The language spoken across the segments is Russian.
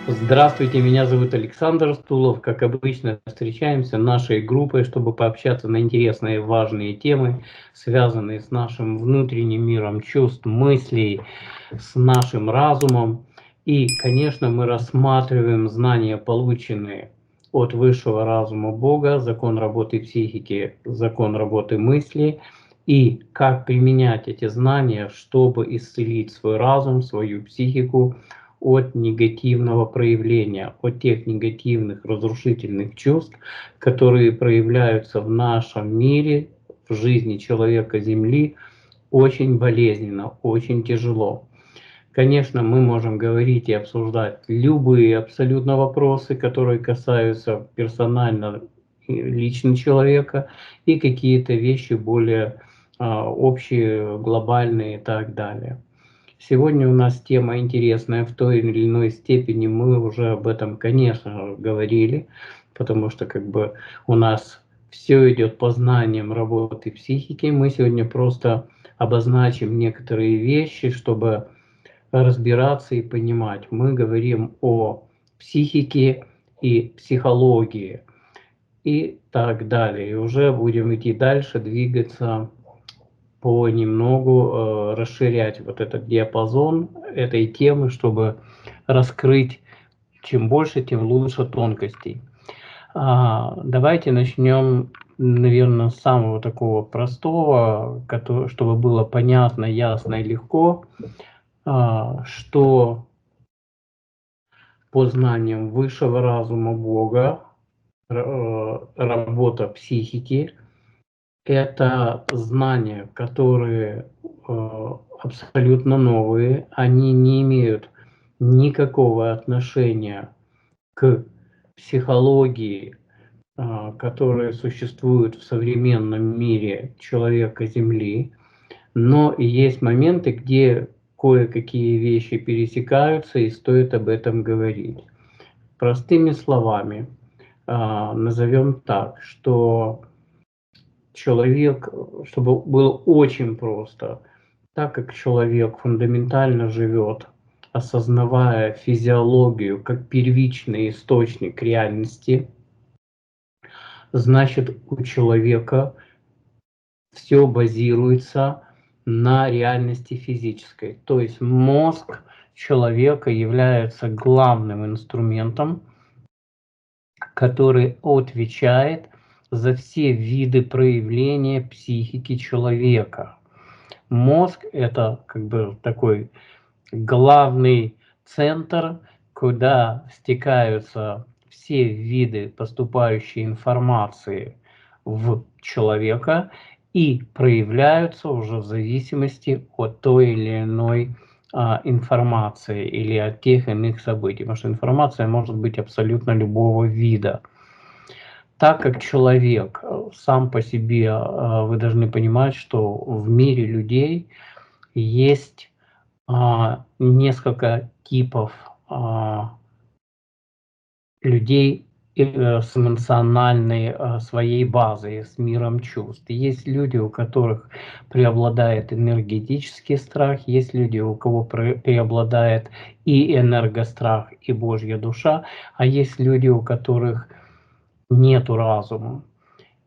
Здравствуйте, меня зовут Александр Стулов. Как обычно, встречаемся нашей группой, чтобы пообщаться на интересные и важные темы, связанные с нашим внутренним миром чувств, мыслей, с нашим разумом. И, конечно, мы рассматриваем знания, полученные от высшего разума Бога, закон работы психики, закон работы мысли, и как применять эти знания, чтобы исцелить свой разум, свою психику от негативного проявления, от тех негативных разрушительных чувств, которые проявляются в нашем мире, в жизни человека Земли, очень болезненно, очень тяжело. Конечно, мы можем говорить и обсуждать любые абсолютно вопросы, которые касаются персонально лично человека, и какие-то вещи более общие, глобальные и так далее. Сегодня у нас тема интересная, в той или иной степени мы уже об этом, конечно, говорили, потому что как бы у нас все идет по знаниям работы психики. Мы сегодня просто обозначим некоторые вещи, чтобы разбираться и понимать. Мы говорим о психике и психологии и так далее. И уже будем идти дальше, двигаться понемногу, расширять вот этот диапазон этой темы, чтобы раскрыть чем больше, тем лучше тонкостей. Давайте начнем, наверное, с самого такого простого, чтобы было понятно, ясно и легко, что по знаниям высшего разума Бога, работа психики – это знания, которые абсолютно новые, они не имеют никакого отношения к психологии, которая существует в современном мире человека Земли, но и есть моменты, где кое-какие вещи пересекаются, и стоит об этом говорить. Простыми словами, назовем так, что человек, чтобы было очень просто, так как человек фундаментально живет, осознавая физиологию как первичный источник реальности, значит, у человека все базируется на реальности физической. То есть мозг человека является главным инструментом, который отвечает за все виды проявления психики человека. Мозг – это как бы такой главный центр, куда стекаются все виды поступающей информации в человека и проявляются уже в зависимости от той или иной информации или от тех иных событий. Потому что информация может быть абсолютно любого вида. Так как человек сам по себе, вы должны понимать, что в мире людей есть несколько типов людей с эмоциональной своей базой, с миром чувств. Есть люди, у которых преобладает энергетический страх, есть люди, у кого преобладает и энергострах, и Божья душа, а есть люди, у которых нету разума.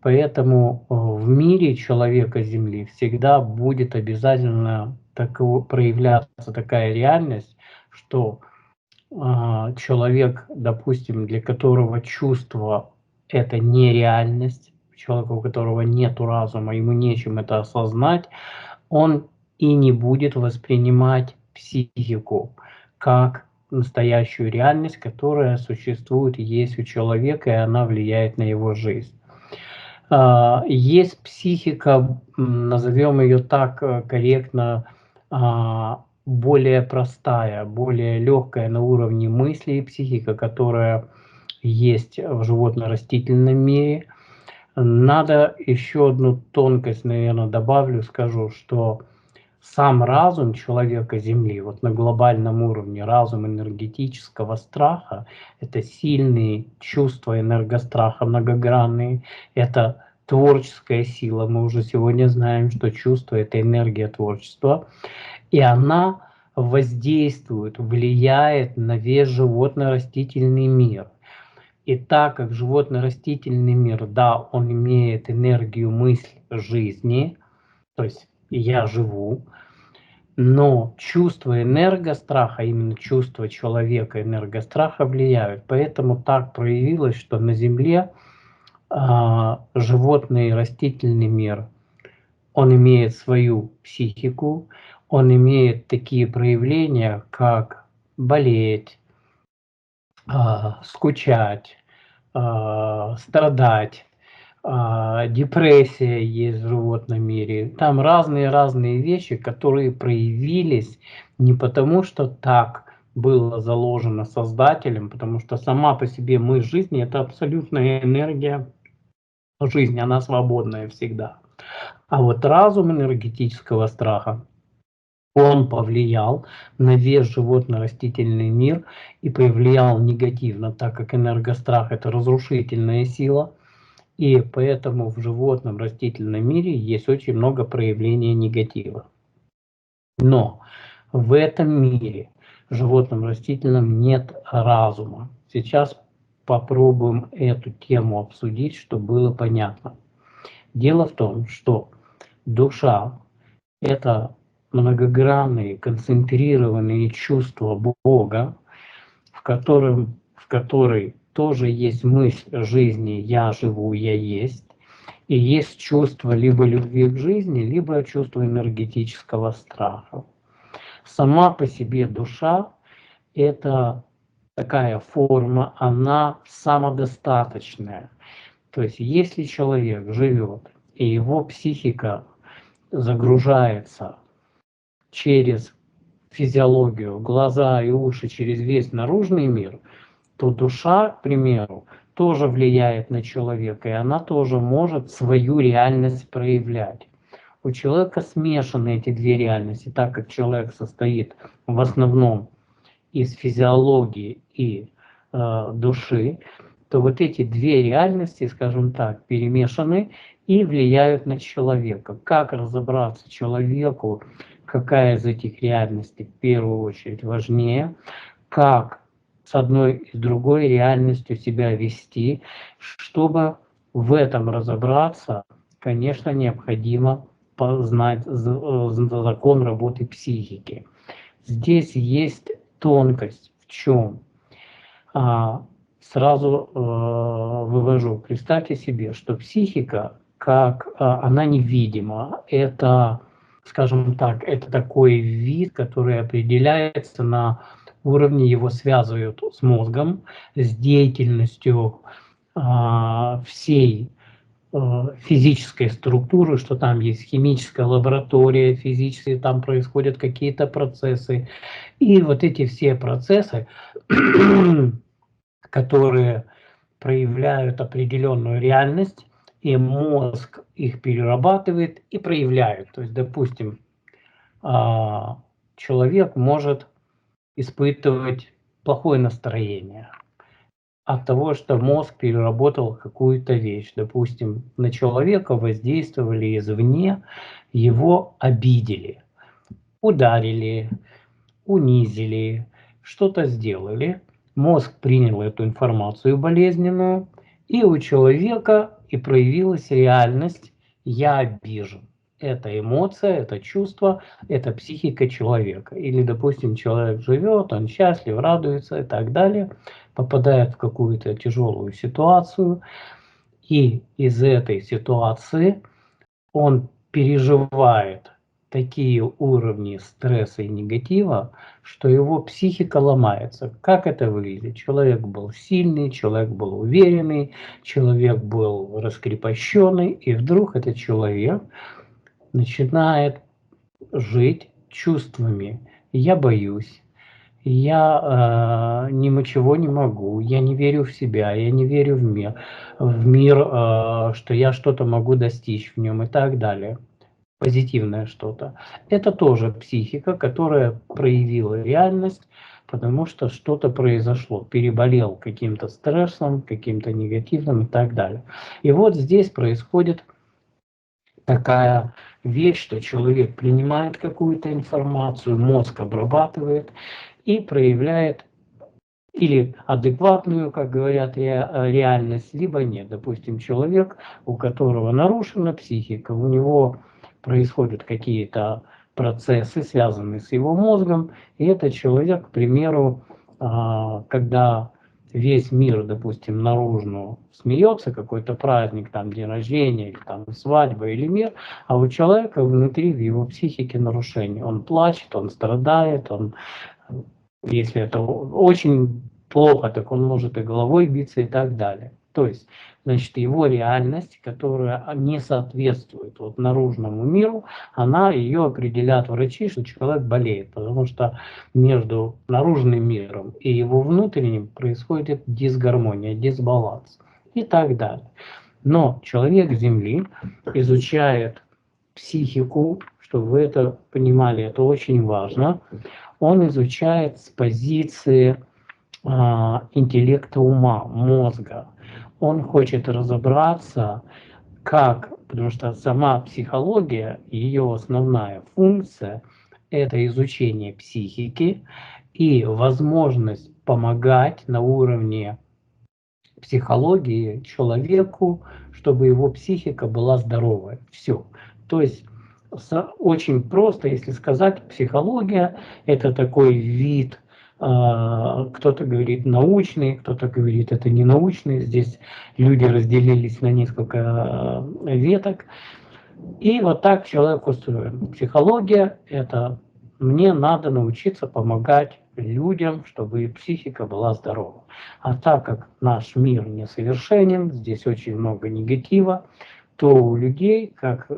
Поэтому в мире человека Земли всегда будет обязательно проявляться такая реальность, что человек, допустим, для которого чувство – это не реальность, человек, у которого нету разума, ему нечем это осознать, он и не будет воспринимать психику как настоящую реальность, которая существует и есть у человека, и она влияет на его жизнь. Есть психика, назовем ее так корректно, более простая, более легкая на уровне мысли и психика, которая есть в животно-растительном мире. Надо еще одну тонкость, наверное, добавлю, скажу, что сам разум человека Земли, вот на глобальном уровне, разум энергетического страха, это сильные чувства энергостраха многогранные, это творческая сила. Мы уже сегодня знаем, что чувство – это энергия творчества. И она воздействует, влияет на весь животно-растительный мир. И так как животно-растительный мир, да, он имеет энергию мысли жизни, то есть я живу, но чувство энергостраха, именно чувство человека энергостраха влияют. Поэтому так проявилось, что на Земле животный и растительный мир, он имеет свою психику, он имеет такие проявления, как болеть, скучать, страдать, депрессия есть в животном мире. Там разные вещи, которые проявились не потому, что так было заложено Создателем, потому что сама по себе мысль жизни – это абсолютная энергия жизни, она свободная всегда. А вот разум энергетического страха, он повлиял на весь животно-растительный мир и повлиял негативно, так как энергострах – это разрушительная сила, и поэтому в животном растительном мире есть очень много проявлений негатива. Но в этом мире, животном растительном, нет разума. Сейчас попробуем эту тему обсудить, чтобы было понятно. Дело в том, что душа – это многогранные, концентрированные чувства Бога, в которой тоже есть мысль жизни «я живу, я есть», и есть чувство либо любви к жизни, либо чувство энергетического страха. Сама по себе душа – это такая форма, она самодостаточная. То есть если человек живет, и его психика загружается через физиологию, глаза и уши, через весь наружный мир, то душа, к примеру, тоже влияет на человека, и она тоже может свою реальность проявлять. У человека смешаны эти две реальности, так как человек состоит в основном из физиологии и души, то вот эти две реальности, скажем так, перемешаны и влияют на человека. Как разобраться человеку, какая из этих реальностей в первую очередь важнее, как с одной и с другой реальностью себя вести. Чтобы в этом разобраться, конечно, необходимо познать закон работы психики. Здесь есть тонкость в чем? Сразу вывожу. Представьте себе, что психика, как она невидима, это, скажем так, это такой вид, который определяется на уровне, его связывают с мозгом, с деятельностью всей физической структуры, что там есть химическая лаборатория, физически там происходят какие-то процессы. И вот эти все процессы, которые проявляют определенную реальность, и мозг их перерабатывает и проявляет. То есть, допустим, человек может испытывать плохое настроение от того, что мозг переработал какую-то вещь. Допустим, на человека воздействовали извне, его обидели, ударили, унизили, что-то сделали. Мозг принял эту информацию болезненную, и у человека и проявилась реальность «я обижен». Это эмоция, это чувство, это психика человека. Или, допустим, человек живет, он счастлив, радуется и так далее, попадает в какую-то тяжелую ситуацию, и из этой ситуации он переживает такие уровни стресса и негатива, что его психика ломается. Как это выглядит? Человек был сильный, человек был уверенный, человек был раскрепощенный, и вдруг этот человек начинает жить чувствами. Я боюсь, я ничего не могу, я не верю в себя, я не верю в мир, что я что-то могу достичь в нем и так далее. Позитивное что-то. Это тоже психика, которая проявила реальность, потому что что-то произошло, переболел каким-то стрессом, каким-то негативным и так далее. И вот здесь происходит такая вещь, что человек принимает какую-то информацию, мозг обрабатывает и проявляет или адекватную, как говорят, реальность, либо нет. Допустим, человек, у которого нарушена психика, у него происходят какие-то процессы, связанные с его мозгом, и этот человек, к примеру, когда весь мир, допустим, наружно смеется, какой-то праздник, там, день рождения, или там свадьба, или мир, а у человека внутри, в его психике нарушение. Он плачет, он страдает, он, если это очень плохо, так он может и головой биться и так далее. То есть, значит, его реальность, которая не соответствует вот наружному миру, она, ее определят врачи, что человек болеет, потому что между наружным миром и его внутренним происходит дисгармония, дисбаланс и так далее. Но человек Земли изучает психику, чтобы вы это понимали, это очень важно. Он изучает с позиции интеллекта ума, мозга. Он хочет разобраться, как, потому что сама психология, ее основная функция – это изучение психики и возможность помогать на уровне психологии человеку, чтобы его психика была здоровой. Все. То есть очень просто, если сказать, психология – это такой вид, кто-то говорит научный, кто-то говорит это не научный. Здесь люди разделились на несколько веток. И вот так человек устроен. Психология – это мне надо научиться помогать людям, чтобы их психика была здорова. А так как наш мир несовершенен, здесь очень много негатива, то у людей, как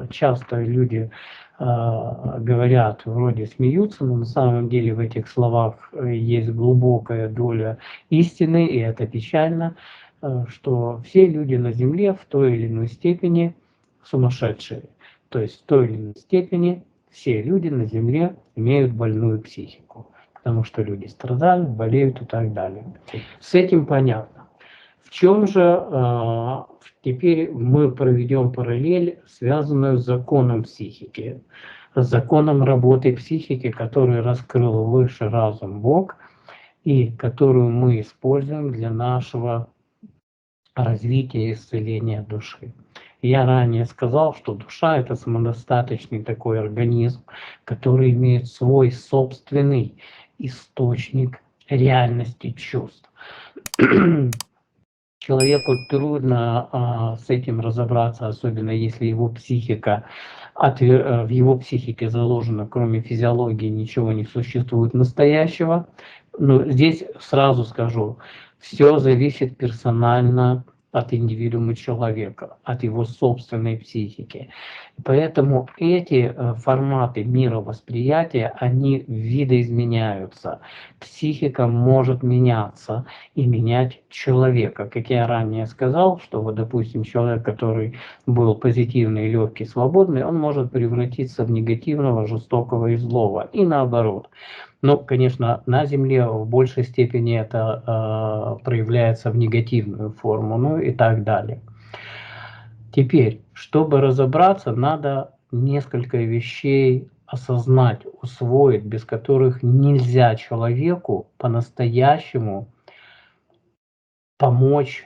часто люди говорят, вроде смеются, но на самом деле в этих словах есть глубокая доля истины, и это печально, что все люди на Земле в той или иной степени сумасшедшие. То есть в той или иной степени все люди на Земле имеют больную психику, потому что люди страдают, болеют и так далее. С этим понятно. В чем же теперь мы проведем параллель, связанную с законом психики, с законом работы психики, который раскрыл высший разум Бог и которую мы используем для нашего развития и исцеления души. Я ранее сказал, что душа – это самодостаточный такой организм, который имеет свой собственный источник реальности чувств. Человеку трудно с этим разобраться, особенно если его психика, в его психике заложено, кроме физиологии, ничего не существует настоящего. Но здесь сразу скажу, все зависит персонально от индивидуума человека, от его собственной психики. Поэтому эти форматы мировосприятия, они видоизменяются. Психика может меняться и менять человека. Как я ранее сказал, что вот, допустим, человек, который был позитивный, легкий, свободный, он может превратиться в негативного, жестокого и злого. И наоборот. Ну, конечно, на Земле в большей степени это проявляется в негативную форму, ну и так далее. Теперь, чтобы разобраться, надо несколько вещей осознать, усвоить, без которых нельзя человеку по-настоящему помочь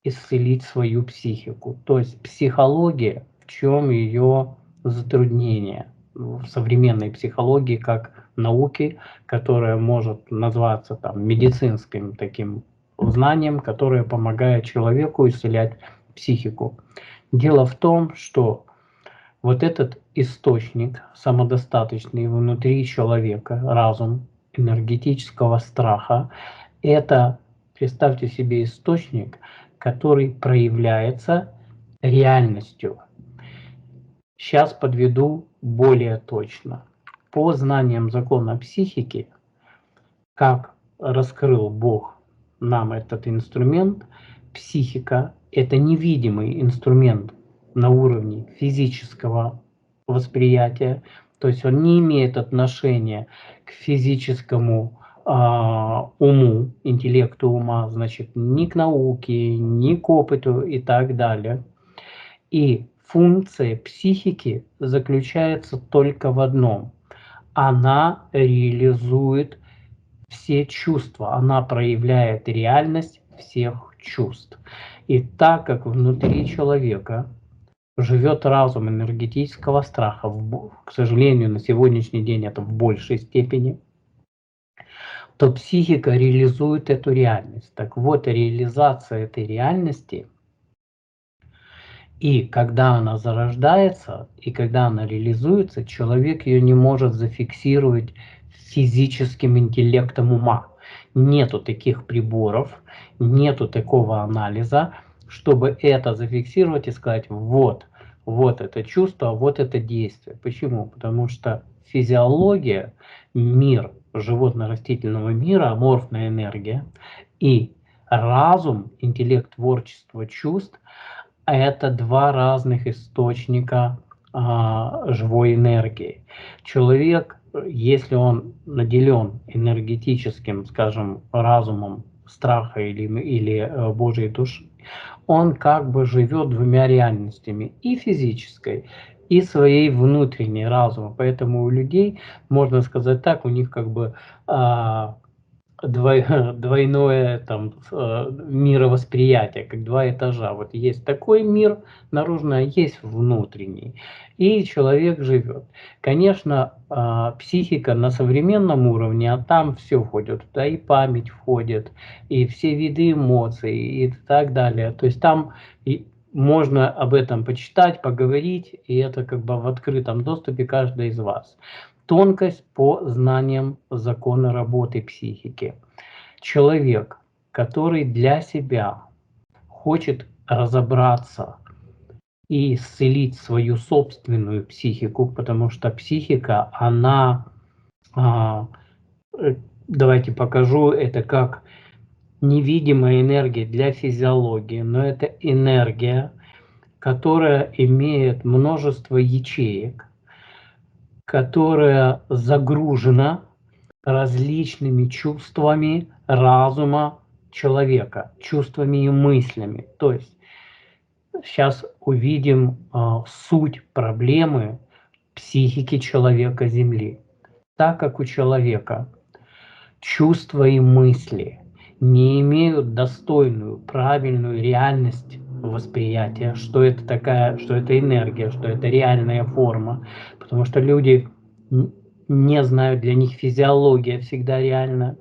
исцелить свою психику. То есть психология, в чем ее затруднение в современной психологии как науки, которая может назваться там медицинским таким знанием, которое помогает человеку исцелять психику. Дело в том, что вот этот источник самодостаточный внутри человека, разум энергетического страха, это, представьте себе, источник, который проявляется реальностью. Сейчас подведу более точно. По знаниям закона психики, как раскрыл Бог нам этот инструмент, психика – это невидимый инструмент на уровне физического восприятия, то есть он не имеет отношения к физическому уму, интеллекту ума, значит, ни к науке, ни к опыту и так далее. И функция психики заключается только в одном. Она реализует все чувства, она проявляет реальность всех чувств. И так как внутри человека живет разум энергетического страха, к сожалению, на сегодняшний день это в большей степени, то психика реализует эту реальность. Так вот, реализация этой реальности, и когда она зарождается, и когда она реализуется, человек ее не может зафиксировать физическим интеллектом ума. Нету таких приборов, нету такого анализа, чтобы это зафиксировать и сказать, вот это чувство, вот это действие. Почему? Потому что физиология, мир животно-растительного мира, аморфная энергия, и разум, интеллект, творчество чувств – это два разных источника живой энергии. Человек, если он наделен энергетическим, скажем, разумом страха или Божьей души, он как бы живет двумя реальностями, и физической, и своей внутренней разума. Поэтому у людей, можно сказать так, у них как бы двойное там мировосприятие, как два этажа. Вот есть такой мир наружный, а есть внутренний. И человек живет. Конечно, психика на современном уровне, а там все входит, туда и память входит, и все виды эмоций, и так далее. То есть там можно об этом почитать, поговорить, и это как бы в открытом доступе каждый из вас. Тонкость по знаниям закона работы психики. Человек, который для себя хочет разобраться и исцелить свою собственную психику, потому что психика, она, давайте покажу, это как невидимая энергия для физиологии, но это энергия, которая имеет множество ячеек, которая загружена различными чувствами разума человека, чувствами и мыслями. То есть сейчас увидим суть проблемы психики человека Земли. Так как у человека чувства и мысли не имеют достойную, правильную реальность восприятия, что это такая, что это энергия, что это реальная форма, потому что люди не знают, для них физиология всегда реальна,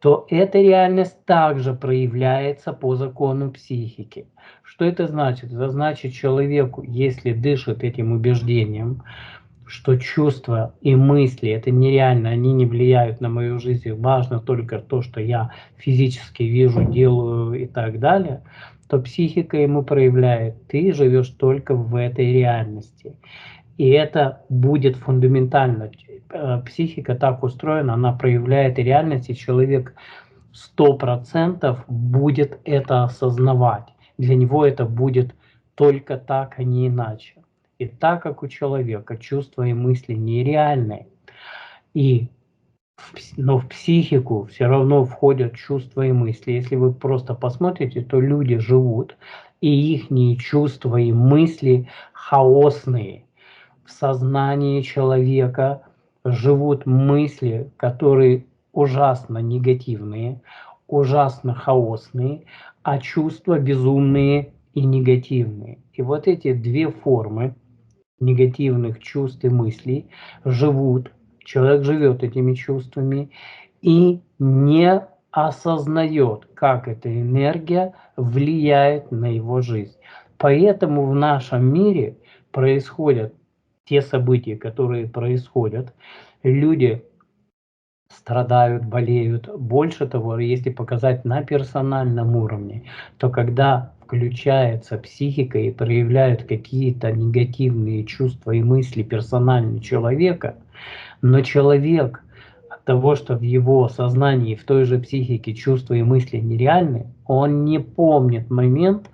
то эта реальность также проявляется по закону психики. Что это значит? Это значит, человеку, если дышит этим убеждением, что чувства и мысли это нереально, они не влияют на мою жизнь, важно только то, что я физически вижу, делаю и так далее, то психика ему проявляет, ты живешь только в этой реальности. И это будет фундаментально. Психика так устроена, она проявляет реальность, и человек 100% будет это осознавать. Для него это будет только так, а не иначе. И так как у человека чувства и мысли нереальны, но в психику все равно входят чувства и мысли. Если вы просто посмотрите, то люди живут, и их чувства и мысли хаосные. В сознании человека живут мысли, которые ужасно негативные, ужасно хаосные, а чувства безумные и негативные. И вот эти две формы негативных чувств и мыслей живут, человек живет этими чувствами и не осознает, как эта энергия влияет на его жизнь. Поэтому в нашем мире происходят те события, которые происходят, люди страдают, болеют. Больше того, если показать на персональном уровне, то когда включается психика и проявляют какие-то негативные чувства и мысли персонально человека, но человек от того, что в его сознании, в той же психике чувства и мысли нереальны, он не помнит момент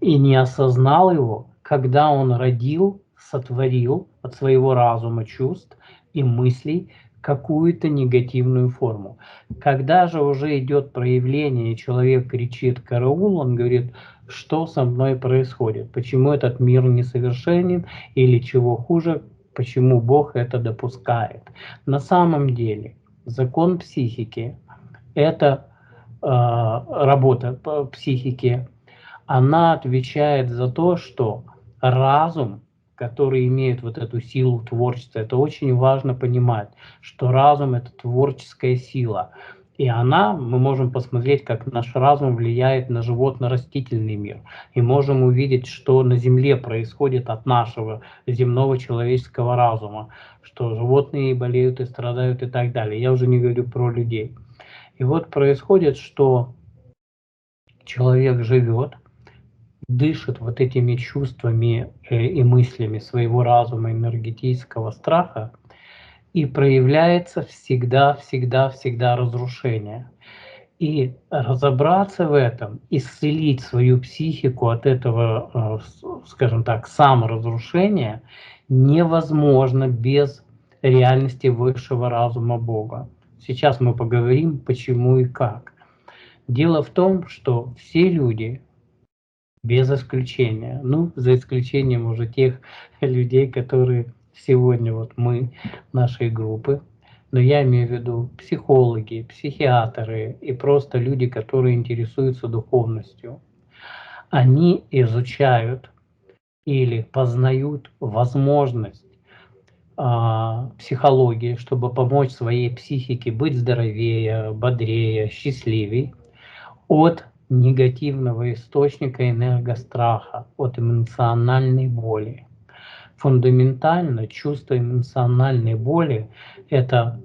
и не осознал его, когда он родил, сотворил от своего разума, чувств и мыслей какую-то негативную форму. Когда же уже идет проявление, и человек кричит «караул», он говорит, что со мной происходит, почему этот мир несовершенен или чего хуже, почему Бог это допускает. На самом деле закон психики – это работа по психике, она отвечает за то, что разум, который имеет вот эту силу творчества, это очень важно понимать, что разум – это творческая сила. И она, мы можем посмотреть, как наш разум влияет на животно-растительный мир. И можем увидеть, что на Земле происходит от нашего земного человеческого разума, что животные болеют и страдают и так далее. Я уже не говорю про людей. И вот происходит, что человек живет, дышит вот этими чувствами и мыслями своего разума, энергетического страха, и проявляется всегда разрушение. И разобраться в этом, исцелить свою психику от этого, скажем так, саморазрушения невозможно без реальности высшего разума Бога. Сейчас мы поговорим, почему и как. Дело в том, что все люди, без исключения, ну, за исключением уже тех людей, которые сегодня вот мы, нашей группы, но я имею в виду психологи, психиатры и просто люди, которые интересуются духовностью, они изучают или познают возможность психологии, чтобы помочь своей психике быть здоровее, бодрее, счастливее от негативного источника энергостраха, от эмоциональной боли. Фундаментально чувство эмоциональной боли – это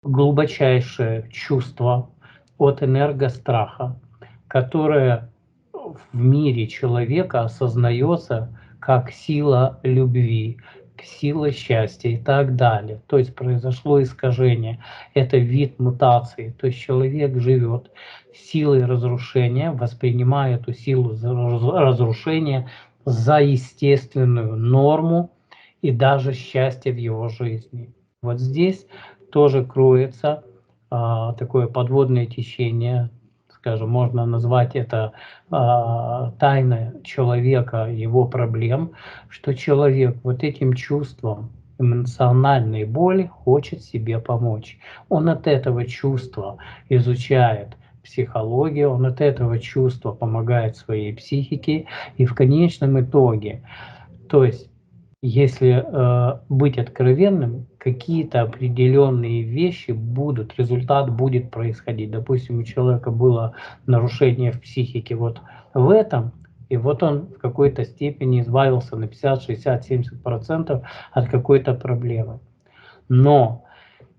глубочайшее чувство от энергостраха, которое в мире человека осознается как сила любви, сила счастья и так далее. То есть произошло искажение. Это вид мутации. То есть человек живет силой разрушения, воспринимая эту силу разрушения за естественную норму и даже счастье в его жизни. Вот здесь тоже кроется такое подводное течение, скажем, можно назвать это тайна человека, его проблем, что человек вот этим чувством эмоциональной боли хочет себе помочь. Он от этого чувства изучает психологию, он от этого чувства помогает своей психике, и в конечном итоге, то есть если быть откровенным, какие-то определенные вещи будут, результат будет происходить. Допустим, у человека было нарушение в психике вот в этом, и вот он в какой-то степени избавился на 50, 60, 70% от какой-то проблемы. Но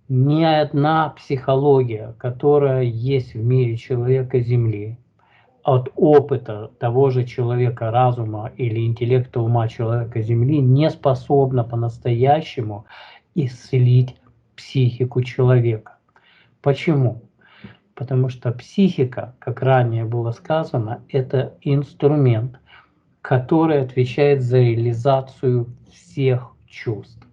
ни одна психология, которая есть в мире человека Земли, от опыта того же человека разума или интеллекта ума человека Земли не способна по-настоящему исцелить психику человека. Почему? Потому что психика, как ранее было сказано, это инструмент, который отвечает за реализацию всех чувств.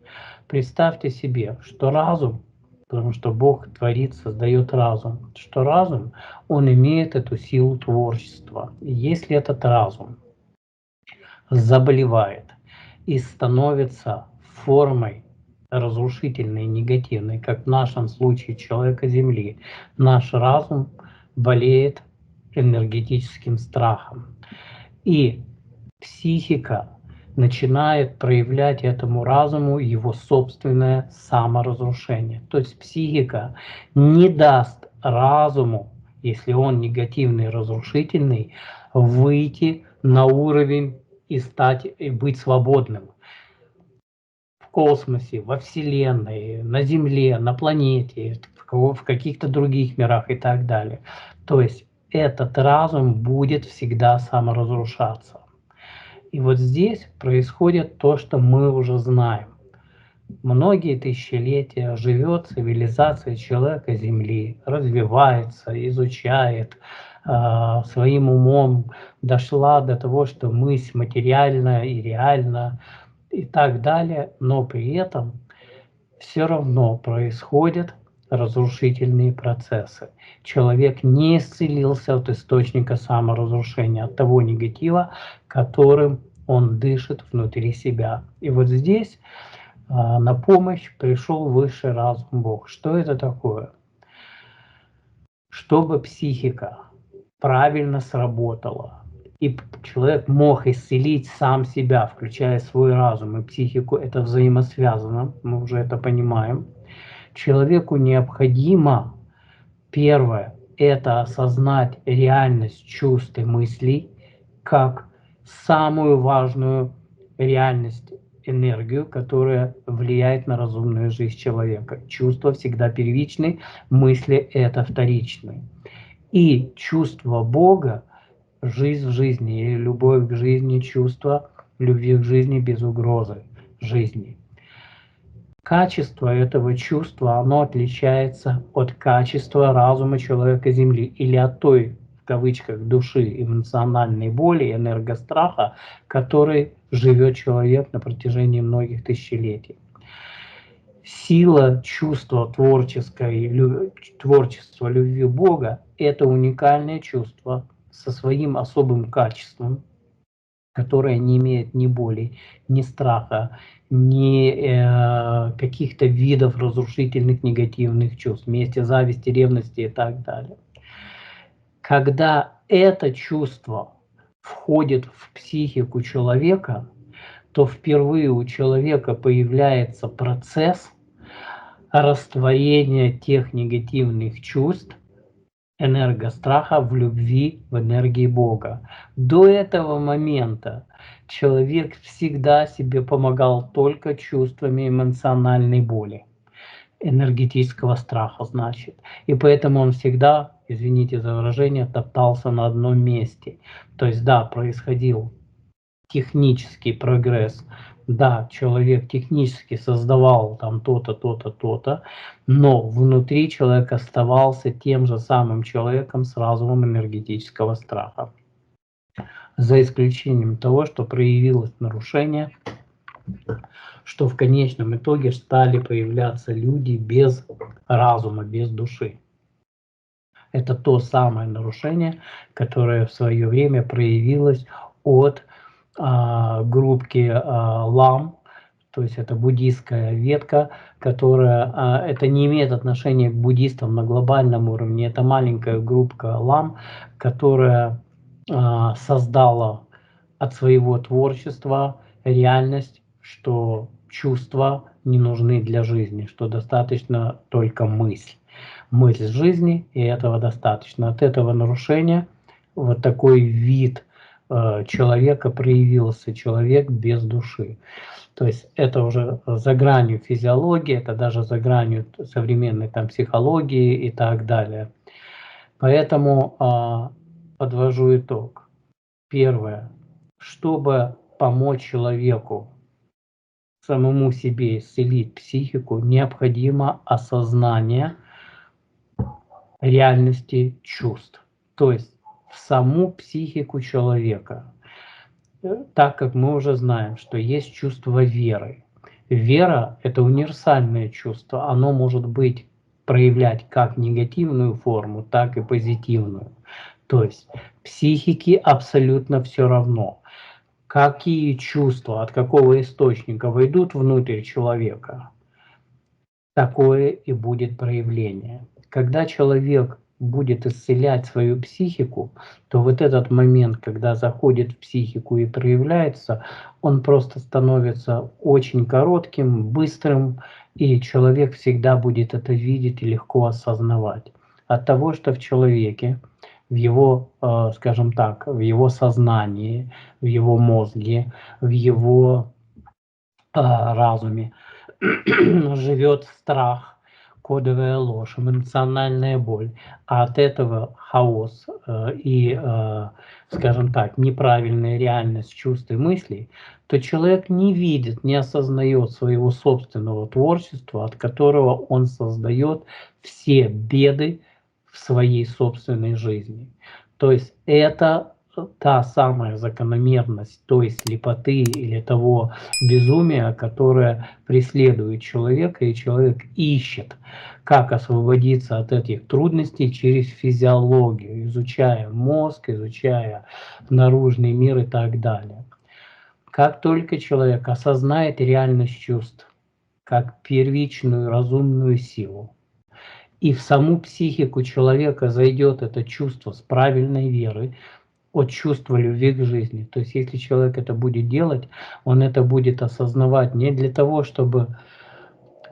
Представьте себе, что разум, потому что Бог творит, создает разум, что разум, он имеет эту силу творчества. И если этот разум заболевает и становится формой разрушительной, негативной, как в нашем случае человека Земли, наш разум болеет энергетическим страхом. И психика начинает проявлять этому разуму его собственное саморазрушение. То есть психика не даст разуму, если он негативный, разрушительный, выйти на уровень и стать, и быть свободным. В космосе, во Вселенной, на Земле, на планете, в каких-то других мирах и так далее. То есть этот разум будет всегда саморазрушаться. И вот здесь происходит то, что мы уже знаем. Многие тысячелетия живет цивилизация человека Земли, развивается, изучает, своим умом дошла до того, что мысль материальна и реальна и так далее, но при этом все равно происходят разрушительные процессы. Человек не исцелился от источника саморазрушения, от того негатива, которым он дышит внутри себя. И вот здесь на помощь пришел высший разум Бог. Что это такое? Чтобы психика правильно сработала, и человек мог исцелить сам себя, включая свой разум и психику, это взаимосвязано, мы уже это понимаем. Человеку необходимо, первое, это осознать реальность чувств и мыслей как самую важную реальность, энергию, которая влияет на разумную жизнь человека. Чувства всегда первичны, мысли это вторичны. И чувство Бога, жизнь в жизни, или любовь к жизни, чувство любви к жизни без угрозы жизни. Качество этого чувства, оно отличается от качества разума человека Земли или от той, в кавычках, души, эмоциональной боли, энергостраха, которой живет человек на протяжении многих тысячелетий. Сила чувства творчества любви Бога – это уникальное чувство со своим особым качеством, которое не имеет ни боли, ни страха, ни каких-то видов разрушительных негативных чувств, мести, зависти, ревности и так далее. Когда это чувство входит в психику человека, то впервые у человека появляется процесс растворения тех негативных чувств, энергостраха в любви, в энергии Бога. До этого момента человек всегда себе помогал только чувствами эмоциональной боли, энергетического страха, значит. И поэтому он всегда, извините за выражение, топтался на одном месте. То есть, да, происходил технический прогресс, да, человек технически создавал там то-то, то-то, то-то, но внутри человек оставался тем же самым человеком с разумом энергетического страха. За исключением того, что проявилось нарушение, что в конечном итоге стали появляться люди без разума, без души. Это то самое нарушение, которое в свое время проявилось от группки лам, то есть это буддийская ветка, которая, это не имеет отношения к буддистам на глобальном уровне, это маленькая группка лам, которая создала от своего творчества реальность, что чувства не нужны для жизни, что достаточно только мысль жизни, и этого достаточно. От этого нарушения вот такой вид человека проявился, человек без души. То есть это уже за гранью физиологии, это даже за гранью современной там психологии и так далее. Поэтому подвожу итог. Первое. Чтобы помочь человеку самому себе исцелить психику, необходимо осознание реальности чувств. То есть в саму психику человека. Так как мы уже знаем, что есть чувство веры. Вера – это универсальное чувство. Оно может быть проявлять как негативную форму, так и позитивную. То есть психике абсолютно все равно, какие чувства, от какого источника войдут внутрь человека, такое и будет проявление. Когда человек будет исцелять свою психику, то вот этот момент, когда заходит в психику и проявляется, он просто становится очень коротким, быстрым, и человек всегда будет это видеть и легко осознавать. От того, что в человеке, в его, скажем так, в его сознании, в его мозге, в его разуме живет страх, кодовая ложь, эмоциональная боль, а от этого хаос и, скажем так, неправильная реальность чувств и мыслей, то человек не видит, не осознает своего собственного творчества, от которого он создает все беды в своей собственной жизни. То есть это та самая закономерность той слепоты или того безумия, которое преследует человека, и человек ищет, как освободиться от этих трудностей через физиологию, изучая мозг, изучая наружный мир и так далее. Как только человек осознает реальность чувств как первичную разумную силу, и в саму психику человека зайдет это чувство с правильной верой, от чувства любви к жизни. То есть если человек это будет делать, он это будет осознавать не для того, чтобы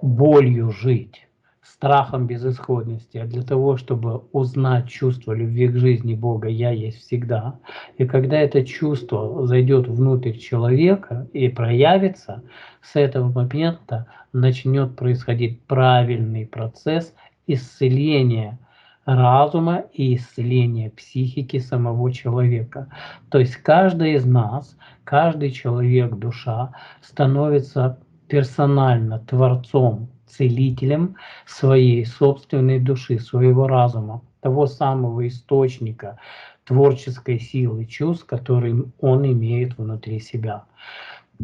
болью жить, страхом безысходности, а для того, чтобы узнать чувство любви к жизни Бога «Я есть всегда». И когда это чувство зайдет внутрь человека и проявится, с этого момента начнет происходить правильный процесс исцеления разума и исцеления психики самого человека. То есть каждый из нас, каждый человек, душа, становится персонально творцом, целителем своей собственной души, своего разума, того самого источника творческой силы чувств, который он имеет внутри себя.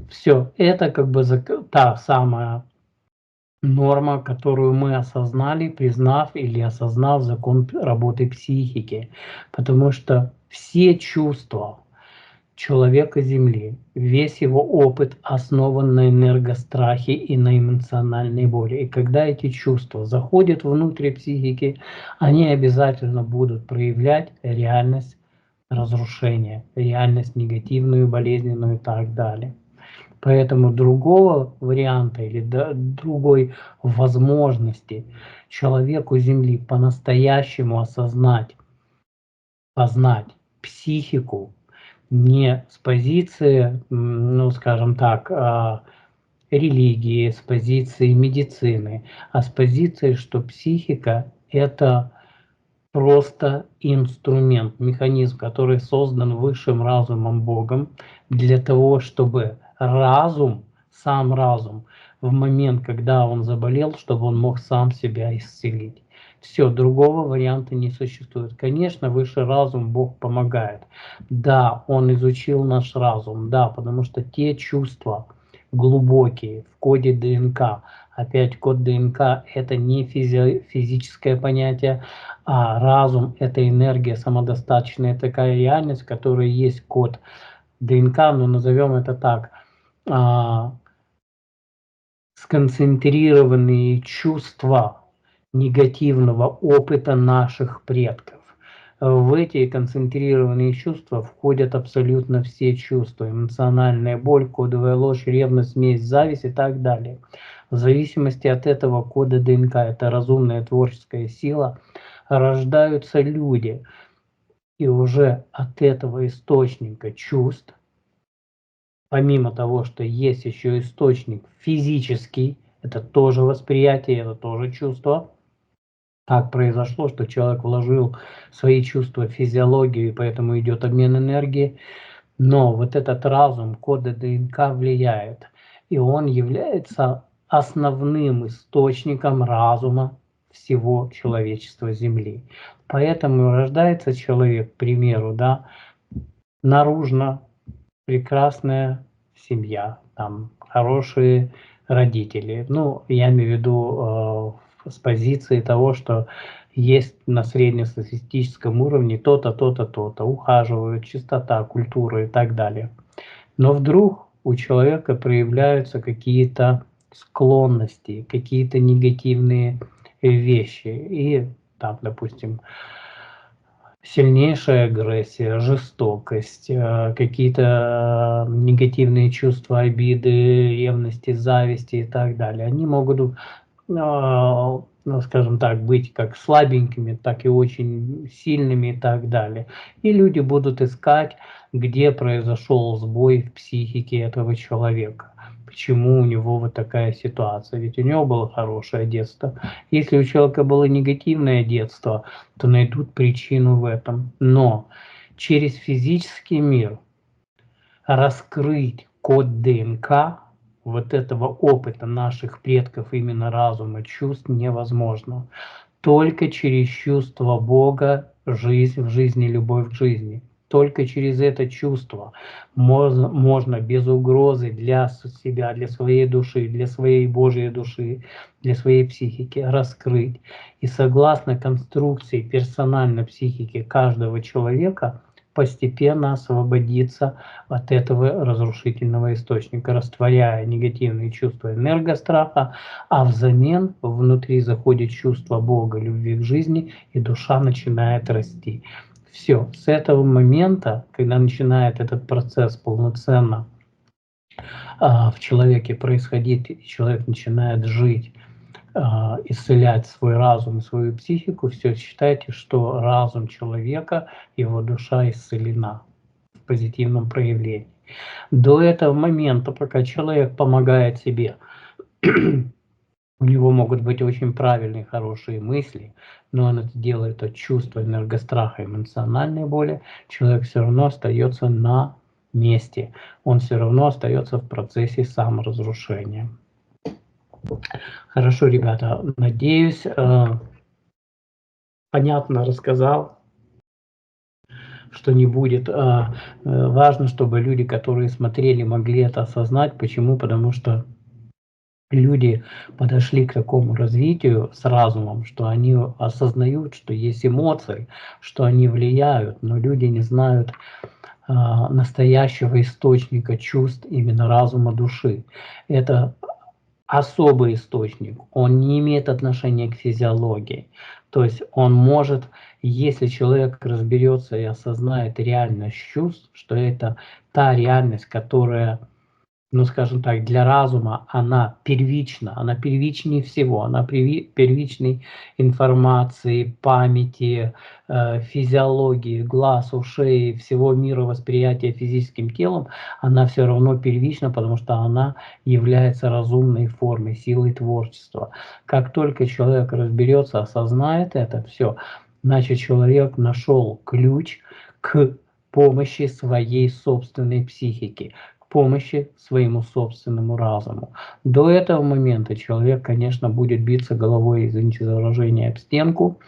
Все, это как бы та самая норма, которую мы осознали, признав или осознав закон работы психики. Потому что все чувства человека Земли, весь его опыт основан на энергострахе и на эмоциональной боли. И когда эти чувства заходят внутрь психики, они обязательно будут проявлять реальность разрушения, реальность негативную, болезненную и так далее. Поэтому другого варианта или другой возможности человеку Земли по-настоящему осознать, познать психику не с позиции, ну, скажем так, религии, с позиции медицины, а с позиции, что психика – это просто инструмент, механизм, который создан высшим разумом Богом для того, чтобы разум, сам разум, в момент, когда он заболел, чтобы он мог сам себя исцелить. Все, другого варианта не существует. Конечно, высший разум, Бог помогает. Да, Он изучил наш разум, да, потому что те чувства глубокие в коде ДНК, опять код ДНК – это не физическое понятие, а разум – это энергия самодостаточная, такая реальность, в которой есть код ДНК, но назовем это так, сконцентрированные чувства негативного опыта наших предков. В эти концентрированные чувства входят абсолютно все чувства. Эмоциональная боль, кодовая ложь, ревность, месть, зависть и так далее. В зависимости от этого кода ДНК, это разумная творческая сила, рождаются люди. И уже от этого источника чувств, помимо того, что есть еще источник физический, это тоже восприятие, это тоже чувство. Так произошло, что человек вложил свои чувства в физиологию, и поэтому идет обмен энергии. Но вот этот разум, коды ДНК влияет, и он является основным источником разума всего человечества Земли. Поэтому рождается человек, к примеру, да, наружно прекрасная семья, там хорошие родители. Ну, я имею в виду с позиции того, что есть на среднестатистическом уровне то-то, то-то, то-то, ухаживают, чистота, культура и так далее. Но вдруг у человека проявляются какие-то склонности, какие-то негативные вещи. И там, допустим, сильнейшая агрессия, жестокость, какие-то негативные чувства обиды, ревности, зависти и так далее. Они могут, ну, скажем так, быть как слабенькими, так и очень сильными и так далее. И люди будут искать, где произошел сбой в психике этого человека. Почему у него вот такая ситуация? Ведь у него было хорошее детство. Если у человека было негативное детство, то найдут причину в этом. Но через физический мир раскрыть код ДНК вот этого опыта наших предков, именно разума, чувств, невозможно. Только через чувство Бога, жизнь в жизни, любовь к жизни. Только через это чувство можно без угрозы для себя, для своей души, для своей Божьей души, для своей психики раскрыть. И согласно конструкции персональной психики каждого человека, постепенно освободиться от этого разрушительного источника, растворяя негативные чувства энергостраха, а взамен внутри заходит чувство Бога, любви к жизни, и душа начинает расти. Все, с этого момента, когда начинает этот процесс полноценно в человеке происходить, и человек начинает жить, исцелять свой разум, свою психику, все, считайте, что разум человека, его душа исцелена в позитивном проявлении. До этого момента, пока человек помогает себе, у него могут быть очень правильные, хорошие мысли, но он это делает от чувства энергостраха, эмоциональной боли, человек все равно остается на месте, он все равно остается в процессе саморазрушения. Хорошо, ребята, надеюсь, понятно рассказал, что не будет. Важно, чтобы люди, которые смотрели, могли это осознать. Почему? Потому что люди подошли к такому развитию с разумом, что они осознают, что есть эмоции, что они влияют, но люди не знают настоящего источника чувств, именно разума души. Это особый источник, он не имеет отношения к физиологии. То есть он может, если человек разберется и осознает реальность чувств, что это та реальность, которая, ну скажем так, для разума она первична, она первичнее всего, она первичней информации, памяти, физиологии, глаз, ушей, всего мира восприятия физическим телом, она все равно первична, потому что она является разумной формой, силой творчества. Как только человек разберется, осознает это, все, значит человек нашел ключ к помощи своей собственной психике, помощи своему собственному разуму. До этого момента человек, конечно, будет биться головой, извините за выражение, об стенку,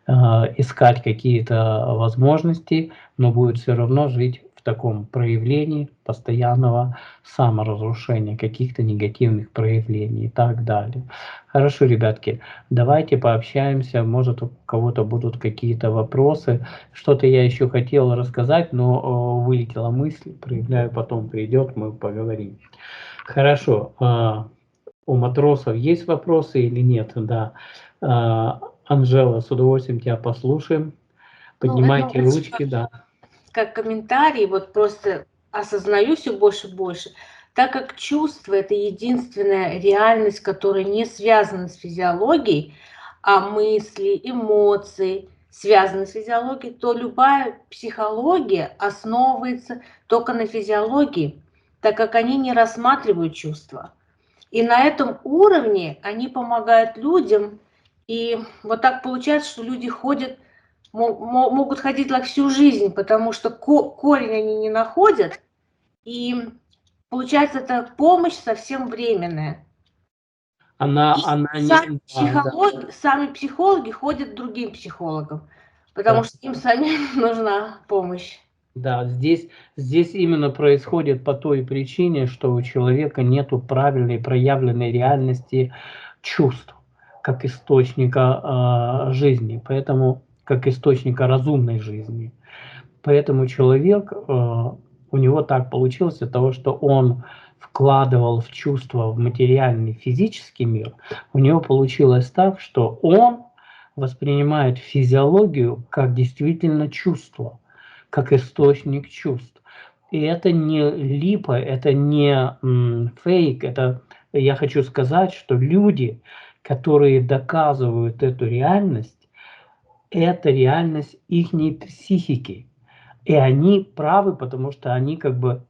искать какие-то возможности, но будет все равно жить в таком проявлении постоянного саморазрушения, каких-то негативных проявлений и так далее. Хорошо, ребятки, давайте пообщаемся, может у кого-то будут какие-то вопросы. Что-то я еще хотел рассказать, но вылетела мысль, проявляю, потом придет, мы поговорим. Хорошо, у матросов есть вопросы или нет? Да. Анжела, с удовольствием тебя послушаем. Поднимайте ручки, да. Как комментарий, вот просто осознаю все больше и больше, так как чувство – это единственная реальность, которая не связана с физиологией, а мысли, эмоции связаны с физиологией, то любая психология основывается только на физиологии, так как они не рассматривают чувства. И на этом уровне они помогают людям, и вот так получается, что люди ходят, могут ходить так всю жизнь, потому что корень они не находят, и получается, это помощь совсем временная. Сами психологи ходят к другим психологам, потому что им самим нужна помощь. Да, здесь именно происходит по той причине, что у человека нету правильной проявленной реальности чувств, как источника жизни, поэтому как источника разумной жизни. Поэтому человек, у него так получилось от того, что он вкладывал в чувства, в материальный физический мир, у него получилось так, что он воспринимает физиологию как действительно чувство, как источник чувств. И это не липа, это не фейк, это я хочу сказать, что люди, которые доказывают эту реальность, это реальность ихней психики. И они правы, потому что они как бы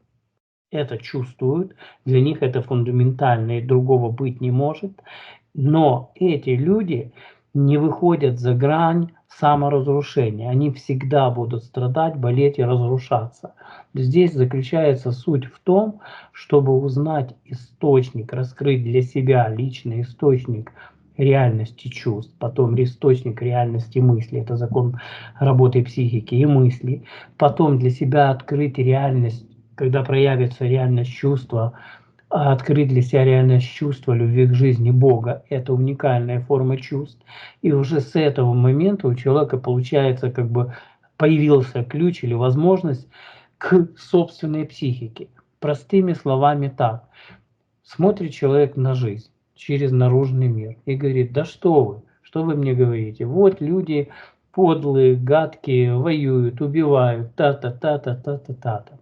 это чувствуют, для них это фундаментально, и другого быть не может. Но эти люди не выходят за грань саморазрушения. Они всегда будут страдать, болеть и разрушаться. Здесь заключается суть в том, чтобы узнать источник, раскрыть для себя личный источник реальности чувств, потом источник реальности мысли, это закон работы психики и мысли, потом для себя открыть реальность, когда проявится реальность чувства, открыть для себя реальность чувства любви к жизни Бога. Это уникальная форма чувств. И уже с этого момента у человека получается, как бы появился ключ или возможность к собственной психике. Простыми словами так. Смотрит человек на жизнь через наружный мир и говорит: да что вы мне говорите? Вот люди подлые, гадкие, воюют, убивают, та-та-та-та-та-та-та.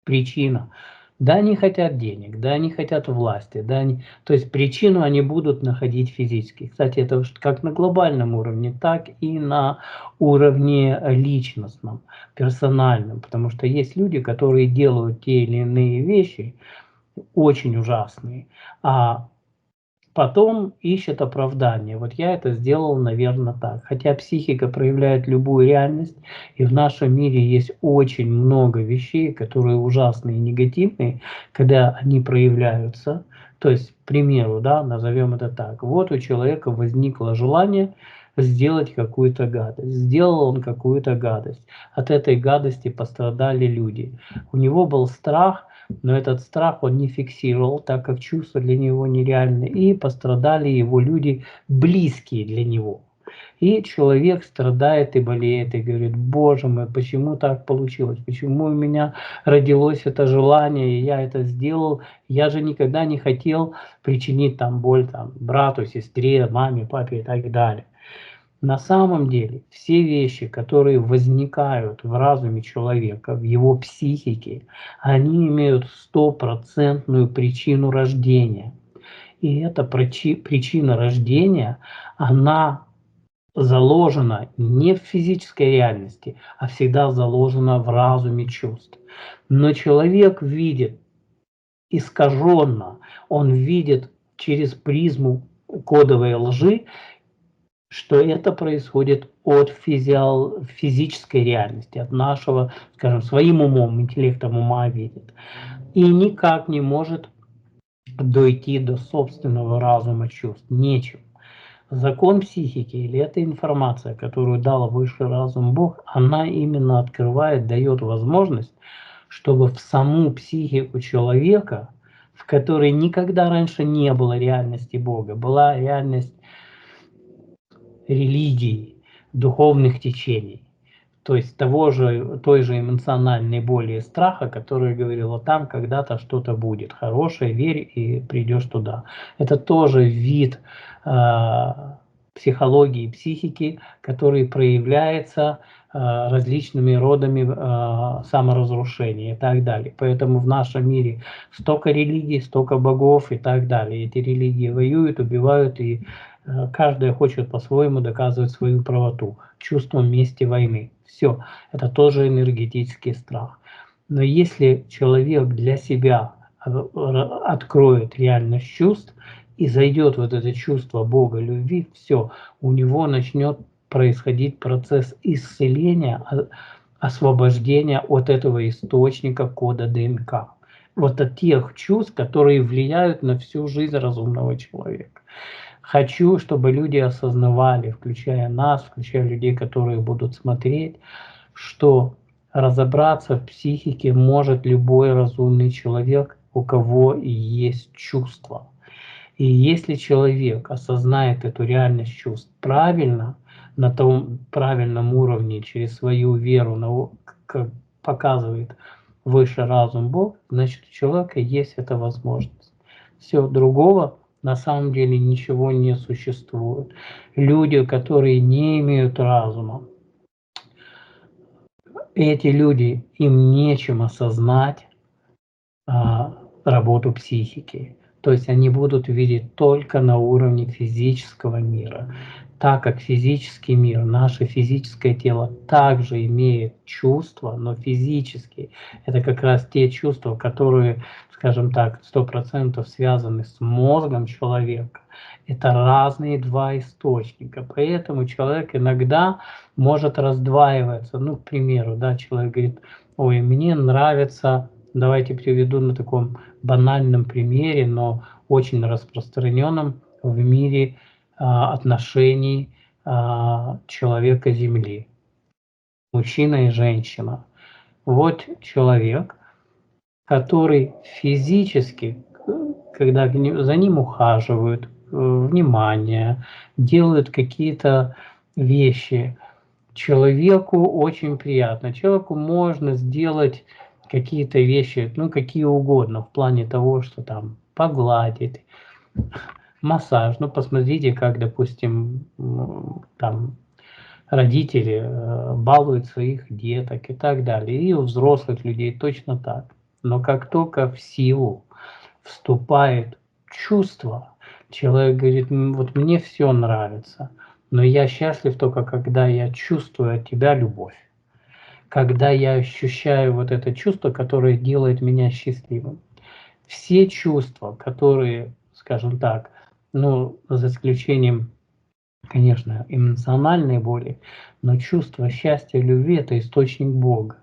Причина. Да, они хотят денег, да, они хотят власти, да, они... То есть причину они будут находить физически. Кстати, это уж как на глобальном уровне, так и на уровне личностном, персональном. Потому что есть люди, которые делают те или иные вещи, очень ужасные, а потом ищет оправдание. Вот я это сделал, наверное, так. Хотя психика проявляет любую реальность, и в нашем мире есть очень много вещей, которые ужасные и негативные, когда они проявляются. То есть, к примеру, да, назовем это так. Вот у человека возникло желание сделать какую-то гадость. Сделал он какую-то гадость. От этой гадости пострадали люди. У него был страх, но этот страх он не фиксировал, так как чувства для него нереальны, и пострадали его люди, близкие для него. И человек страдает и болеет, и говорит: боже мой, почему так получилось, почему у меня родилось это желание, и я это сделал, я же никогда не хотел причинить там боль там, брату, сестре, маме, папе и так далее. На самом деле все вещи, которые возникают в разуме человека, в его психике, они имеют стопроцентную причину рождения. И эта причина рождения, она заложена не в физической реальности, а всегда заложена в разуме чувств. Но человек видит искаженно, он видит через призму кодовой лжи, что это происходит от физической реальности, от нашего, скажем, своим умом, интеллектом ума видит. И никак не может дойти до собственного разума чувств. Нечем. Закон психики, или эта информация, которую дал высший разум Бог, она именно открывает, дает возможность, чтобы в саму психику человека, в которой никогда раньше не было реальности Бога, была реальность религий, духовных течений, то есть той же эмоциональной боли и страха, которая говорила: там когда-то что-то будет хорошее, верь и придешь туда. Это тоже вид психологии, психики, который проявляется различными родами саморазрушения и так далее. Поэтому в нашем мире столько религий, столько богов и так далее. Эти религии воюют, убивают, и каждая хочет по-своему доказывать свою правоту чувством мести войны. Все, это тоже энергетический страх. Но если человек для себя откроет реальность чувств и зайдет в вот это чувство Бога, любви, все, у него начнет происходить процесс исцеления, освобождения от этого источника кода ДНК. Вот от тех чувств, которые влияют на всю жизнь разумного человека. Хочу, чтобы люди осознавали, включая нас, включая людей, которые будут смотреть, что разобраться в психике может любой разумный человек, у кого есть чувства. И если человек осознает эту реальность чувств правильно, на том правильном уровне, через свою веру, как показывает высший разум Бог, значит, у человека есть эта возможность. Все, другого на самом деле ничего не существует. Люди, которые не имеют разума, эти люди, им нечем осознать работу психики. То есть они будут видеть только на уровне физического мира. Так как физический мир, наше физическое тело также имеет чувства, но физические. Это как раз те чувства, которые, скажем так, 100% связаны с мозгом человека. Это разные два источника. Поэтому человек иногда может раздваиваться. Ну, к примеру, да, человек говорит: ой, мне нравится... Давайте приведу на таком банальном примере, но очень распространенном в мире отношений человека Земли, мужчина и женщина. Вот человек, который физически, когда за ним ухаживают, внимание, делают какие-то вещи, человеку очень приятно. Человеку можно сделать какие-то вещи, ну, какие угодно, в плане того, что там погладить, массаж. Ну, посмотрите, как, допустим, там родители балуют своих деток и так далее. И у взрослых людей точно так. Но как только в силу вступает чувство, человек говорит, вот мне все нравится, но я счастлив только когда я чувствую от тебя любовь, когда я ощущаю вот это чувство, которое делает меня счастливым. Все чувства, которые, скажем так, ну, за исключением, конечно, эмоциональной боли, но чувство счастья, любви – это источник Бога.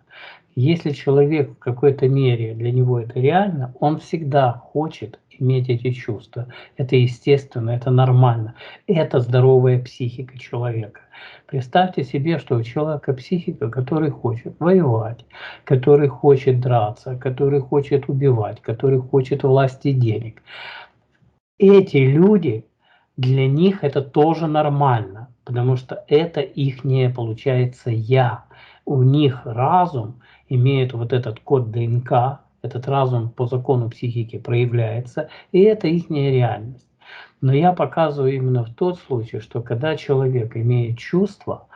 Если человек в какой-то мере, для него это реально, он всегда хочет иметь эти чувства. Это естественно, это нормально. Это здоровая психика человека. Представьте себе, что у человека психика, который хочет воевать, который хочет драться, который хочет убивать, который хочет власти и денег. Эти люди, для них это тоже нормально, потому что это ихнее, получается, «я». У них разум имеет вот этот код ДНК, этот разум по закону психики проявляется, и это ихняя реальность. Но я показываю именно в тот случай, что когда человек имеет чувства,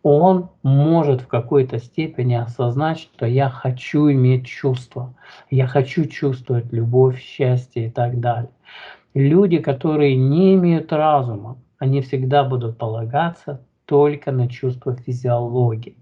он может в какой-то степени осознать, что я хочу иметь чувства, я хочу чувствовать любовь, счастье и так далее. Люди, которые не имеют разума, они всегда будут полагаться только на чувства физиологии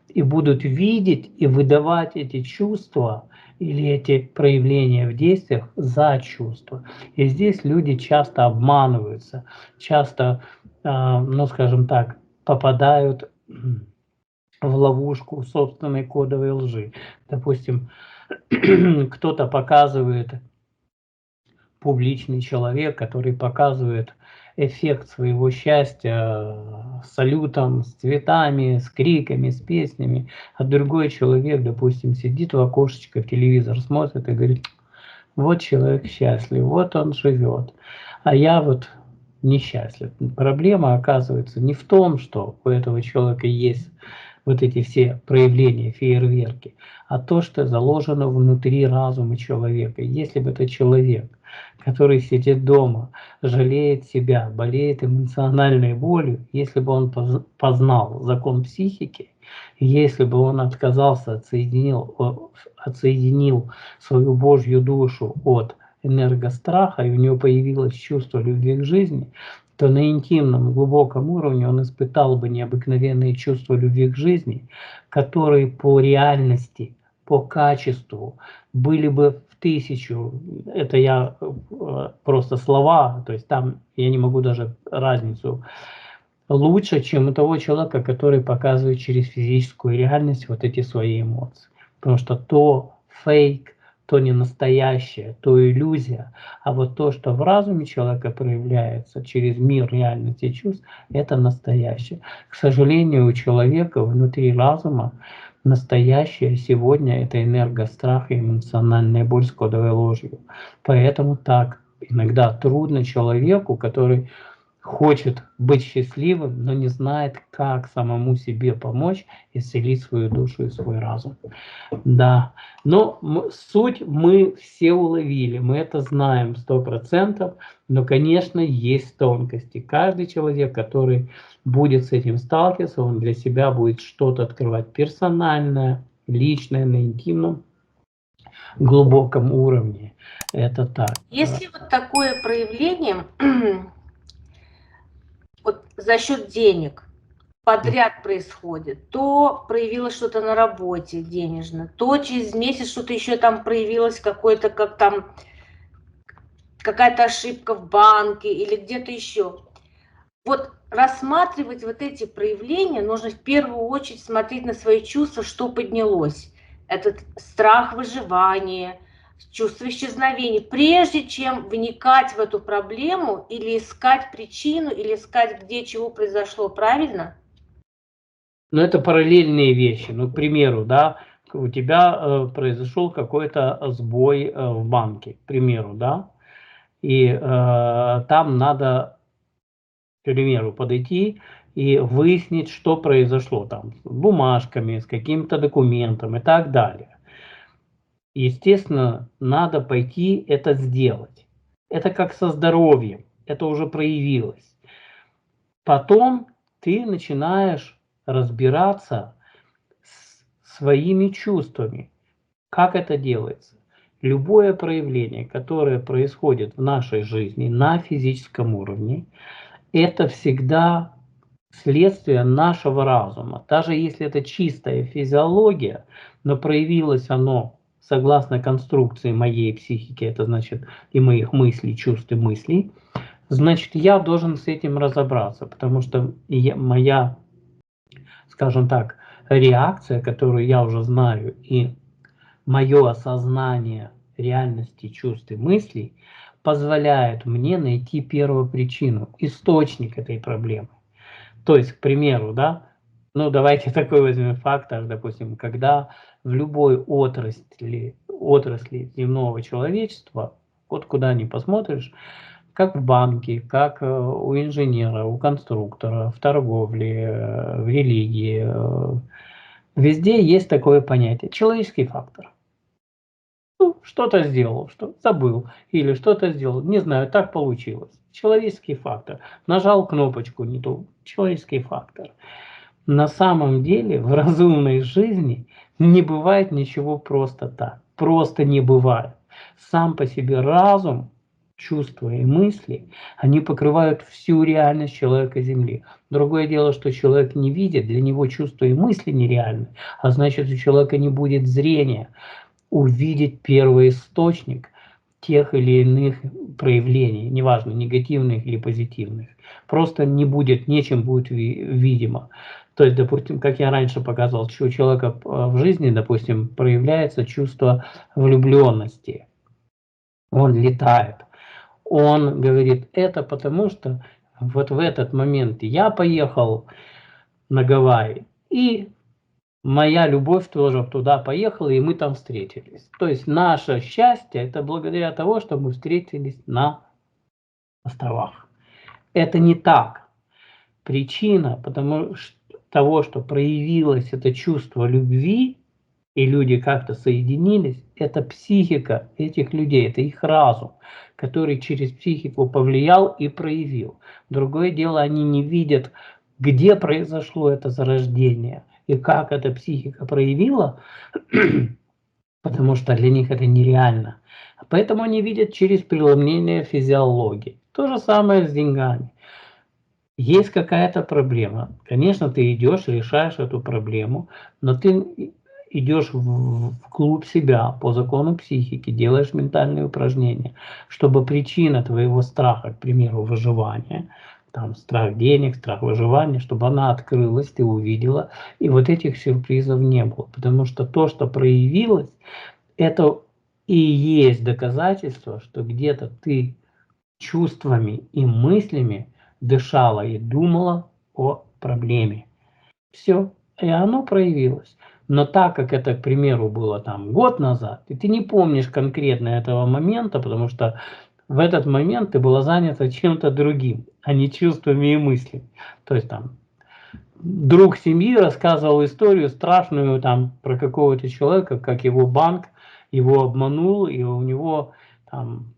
и будут видеть и выдавать эти чувства или эти проявления в действиях за чувства. И здесь люди часто обманываются, часто, ну, скажем так, попадают в ловушку собственной кодовой лжи. Допустим, кто-то показывает, публичный человек, который показывает эффект своего счастья с салютом, с цветами, с криками, с песнями, а другой человек, допустим, сидит в окошечко, в телевизор смотрит и говорит, вот человек счастлив, вот он живет, а я вот несчастлив. Проблема оказывается не в том, что у этого человека есть вот эти все проявления, фейерверки, а то, что заложено внутри разума человека. Если бы это человек, который сидит дома, жалеет себя, болеет эмоциональной болью, если бы он познал закон психики, если бы он отказался, отсоединил свою Божью душу от энергостраха, и у него появилось чувство любви к жизни, то на интимном, глубоком уровне он испытал бы необыкновенные чувства любви к жизни, которые по реальности, по качеству были бы в 1000, это я просто слова, то есть там я не могу даже разницу, лучше, чем у того человека, который показывает через физическую реальность вот эти свои эмоции. Потому что то фейк, то не настоящее, то иллюзия, а вот то, что в разуме человека проявляется через мир реальности и чувств, это настоящее. К сожалению, у человека внутри разума настоящее сегодня – это энергострах и эмоциональная боль с кодовой ложью. Поэтому так иногда трудно человеку, который хочет быть счастливым, но не знает, как самому себе помочь исцелить свою душу и свой разум. Да, но суть мы все уловили, мы это знаем 100%, но, конечно, есть тонкости. Каждый человек, который будет с этим сталкиваться, он для себя будет что-то открывать персональное, личное, на интимном, глубоком уровне. Это так. Если вот такое проявление вот за счет денег подряд происходит, то проявилось что-то на работе денежно, то через месяц что-то еще там проявилось, какое-то, как там, какая-то ошибка в банке или где-то еще. Вот рассматривать вот эти проявления нужно в первую очередь смотреть на свои чувства, что поднялось. Этот страх выживания, чувство исчезновения, прежде чем вникать в эту проблему или искать причину, или искать, где чего произошло, правильно? Но это параллельные вещи. Ну, к примеру, да, у тебя произошел какой-то сбой в банке, к примеру, да, и там надо, к примеру, подойти и выяснить, что произошло там с бумажками, с каким-то документом и так далее. Естественно, надо пойти это сделать. Это как со здоровьем, это уже проявилось. Потом ты начинаешь разбираться с своими чувствами. Как это делается? Любое проявление, которое происходит в нашей жизни на физическом уровне, это всегда следствие нашего разума. Даже если это чистая физиология, но проявилось оно согласно конструкции моей психики, это значит и моих мыслей, чувств и мыслей, значит, я должен с этим разобраться, потому что моя, скажем так, реакция, которую я уже знаю, и мое осознание реальности чувств и мыслей позволяет мне найти первопричину, источник этой проблемы. То есть, к примеру, да, ну давайте такой возьмем фактор, допустим, когда в любой отрасли земного человечества, вот куда ни посмотришь, как в банке, как у инженера, у конструктора, в торговле, в религии, везде есть такое понятие – человеческий фактор. Ну, что-то сделал, что забыл, или что-то сделал, не знаю, так получилось. Человеческий фактор. Нажал кнопочку не ту, человеческий фактор. На самом деле в разумной жизни не бывает ничего просто так. Просто не бывает. Сам по себе разум, чувства и мысли, они покрывают всю реальность человека Земли. Другое дело, что человек не видит, для него чувства и мысли нереальны, а значит, у человека не будет зрения увидеть первоисточник тех или иных проявлений, неважно, негативных или позитивных. Просто не будет, нечем будет видимо. То есть, допустим, как я раньше показывал, что у человека в жизни, допустим, проявляется чувство влюбленности. Он летает. Он говорит, это потому что вот в этот момент я поехал на Гавайи, и моя любовь тоже туда поехала, и мы там встретились. То есть наше счастье – это благодаря тому, что мы встретились на островах. Это не так. Причина того, что проявилось это чувство любви, и люди как-то соединились, это психика этих людей, это их разум, который через психику повлиял и проявил. Другое дело, они не видят, где произошло это зарождение и как эта психика проявила, потому что для них это нереально. Поэтому они видят через преломление физиологии. То же самое с деньгами. Есть какая-то проблема. Конечно, ты идешь, решаешь эту проблему, но ты идешь вглубь себя по закону психики, делаешь ментальные упражнения, чтобы причина твоего страха, к примеру, выживания, там страх денег, страх выживания, чтобы она открылась, ты увидела, и вот этих сюрпризов не было. Потому что то, что проявилось, это и есть доказательство, что где-то ты чувствами и мыслями дышала и думала о проблеме. Все, и оно проявилось. Но так как это, к примеру, было там год назад, и ты не помнишь конкретно этого момента, потому что в этот момент ты была занята чем-то другим, а не чувствами и мыслями. То есть там друг семьи рассказывал историю страшную там про какого-то человека, как его банк его обманул, и у него там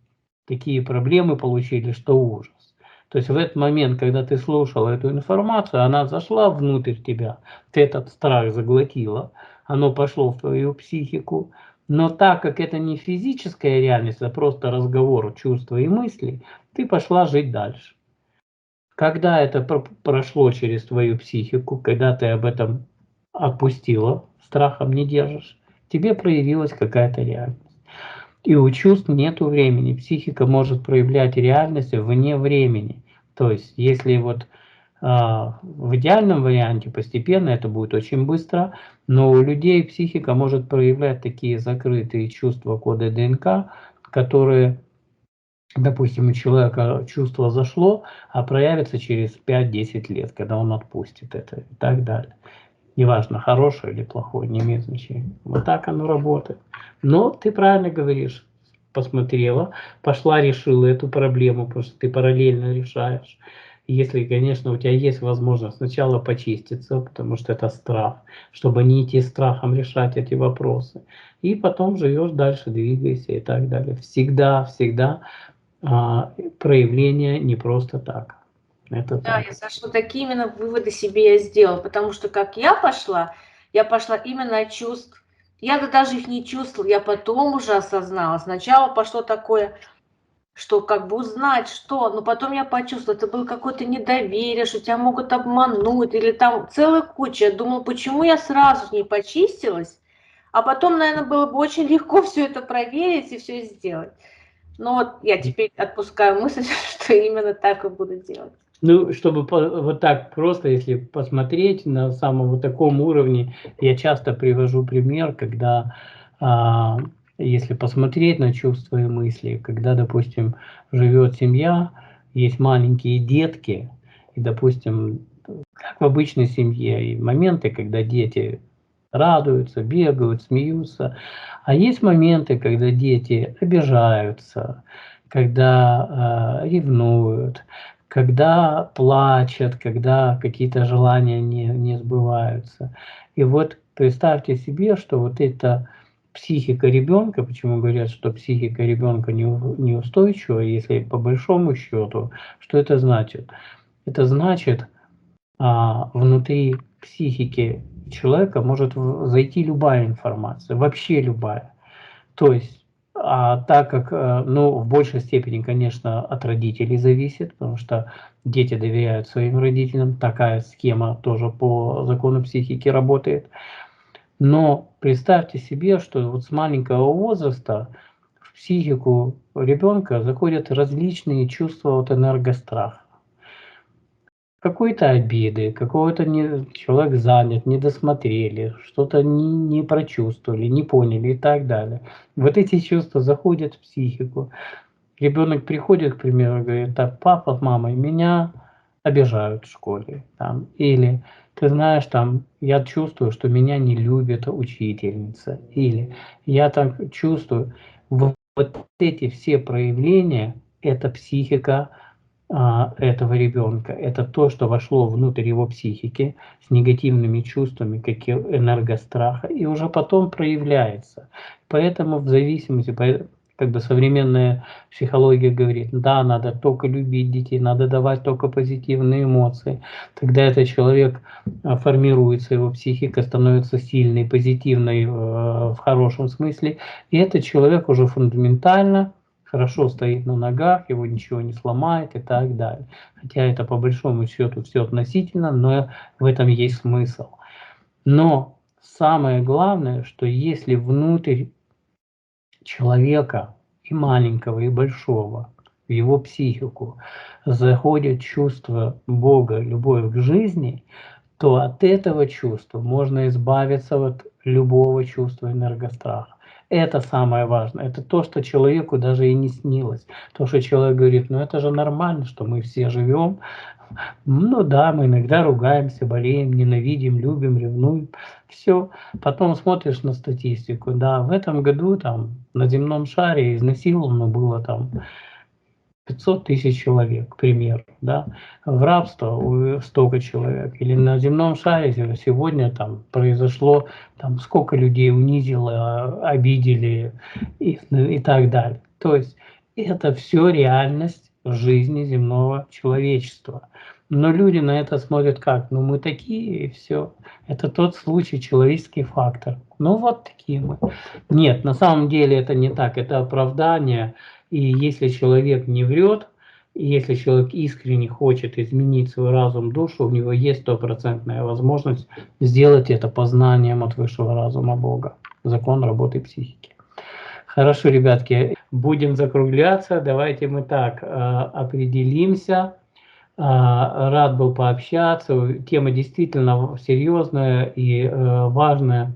такие проблемы получили, что ужас. То есть в этот момент, когда ты слушал эту информацию, она зашла внутрь тебя, ты этот страх заглотила, оно пошло в твою психику, но так как это не физическая реальность, а просто разговор, чувства и мысли, ты пошла жить дальше. Когда это прошло через твою психику, когда ты об этом отпустила, страхом не держишь, тебе проявилась какая-то реальность. И у чувств нету времени. Психика может проявлять реальность вне времени. То есть, если вот В идеальном варианте постепенно это будет очень быстро, но у людей психика может проявлять такие закрытые чувства, коды ДНК, которые, допустим, у человека чувство зашло, а проявится через 5-10 лет, когда он отпустит это и так далее. Неважно, хорошее или плохое, не имеет значения. Вот так оно работает. Но ты правильно говоришь, посмотрела, пошла, решила эту проблему, потому что ты параллельно решаешь. Если, конечно, у тебя есть возможность сначала почиститься, потому что это страх, чтобы не идти страхом решать эти вопросы. И потом живешь дальше, двигаешься и так далее. Всегда, всегда проявление не просто так. Это Да, так. Саша, вот такие именно выводы себе я сделала, потому что как я пошла именно от чувств. Я даже их не чувствовала, я потом уже осознала. Сначала пошло такое, что как бы узнать, что, но потом я почувствовала, это было какое-то недоверие, что тебя могут обмануть, или там целая куча. Я думала, почему я сразу не почистилась, а потом, наверное, было бы очень легко все это проверить и все сделать. Но вот я теперь отпускаю мысль, что именно так и буду делать. Ну, чтобы вот так просто, если посмотреть на самом вот таком уровне, я часто привожу пример, когда, если посмотреть на чувства и мысли, когда, допустим, живет семья, есть маленькие детки, и, допустим, как в обычной семье, и моменты, когда дети радуются, бегают, смеются, а есть моменты, когда дети обижаются, когда ревнуют, когда плачут, когда какие-то желания не сбываются. И вот представьте себе, что вот эта психика ребенка, почему говорят, что психика ребенка неустойчива, если по большому счету, что это значит? Это значит, внутри психики человека может зайти любая информация, вообще любая. То есть, так как, ну, в большей степени, конечно, от родителей зависит, потому что дети доверяют своим родителям, такая схема тоже по закону психики работает. Но представьте себе, что вот с маленького возраста в психику ребенка заходят различные чувства от энергостраха. Какой-то обиды, какого-то человек занят, не досмотрели, что-то не прочувствовали, не поняли и так далее. Вот эти чувства заходят в психику. Ребенок приходит, к примеру, говорит: так, папа с мамой меня обижают в школе. Там, или ты знаешь, там, я чувствую, что меня не любит учительница. Или я так чувствую. Вот эти все проявления – это психика этого ребенка. Это то, что вошло внутрь его психики с негативными чувствами, как и энергостраха, и уже потом проявляется. Поэтому в зависимости, как бы современная психология говорит, да, надо только любить детей, надо давать только позитивные эмоции. Тогда этот человек формируется, его психика становится сильной, позитивной в хорошем смысле, и этот человек уже фундаментально хорошо стоит на ногах, его ничего не сломает и так далее. Хотя это по большому счету все относительно, но в этом есть смысл. Но самое главное, что если внутрь человека, и маленького, и большого, в его психику заходит чувство Бога, любовь к жизни, то от этого чувства можно избавиться от любого чувства энергостраха. Это самое важное. Это то, что человеку даже и не снилось. То, что человек говорит, ну это же нормально, что мы все живем. Ну да, мы иногда ругаемся, болеем, ненавидим, любим, ревнуем. Все. Потом смотришь на статистику. Да, в этом году там на земном шаре изнасиловано было там 500 тысяч человек, к примеру, да, в рабство столько человек, или на земном шаре сегодня там произошло, там сколько людей унизило, обидели и так далее. То есть это все реальность жизни земного человечества. Но люди на это смотрят как? Ну мы такие и все. Это тот случай, человеческий фактор. Ну вот такие мы. Нет, на самом деле это не так, это оправдание. И если человек не врет, и если человек искренне хочет изменить свой разум, душу, у него есть стопроцентная возможность сделать это познанием от высшего разума Бога. Закон работы психики. Хорошо, ребятки, будем закругляться. Давайте мы так определимся. Рад был пообщаться. Тема действительно серьезная и важная.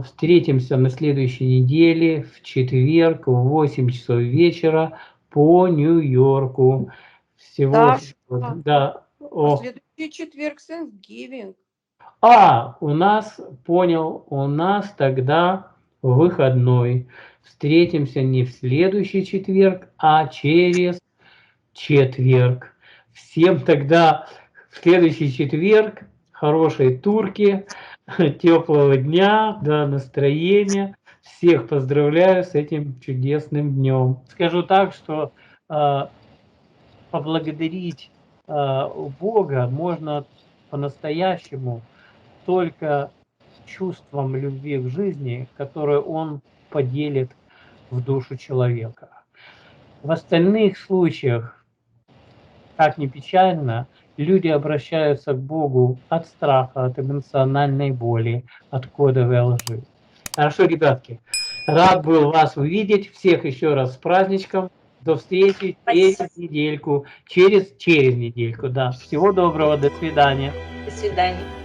Встретимся на следующей неделе в четверг в 8 часов вечера по Нью-Йорку. Всего Саша, да. а следующий четверг Thanksgiving. У нас, понял, у нас тогда выходной. Встретимся не в следующий четверг, а через четверг. Всем тогда в следующий четверг хорошей турки, теплого дня, да, настроения. Всех поздравляю с этим чудесным днем. Скажу так, что поблагодарить Бога можно по-настоящему только чувством любви к жизни, которое Он поделит в душу человека. В остальных случаях, как ни печально, люди обращаются к Богу от страха, от эмоциональной боли, от кодовой лжи. Хорошо, ребятки, рад был вас увидеть. Всех еще раз с праздничком. До встречи через недельку. Через недельку, да. Всего доброго, до свидания. До свидания.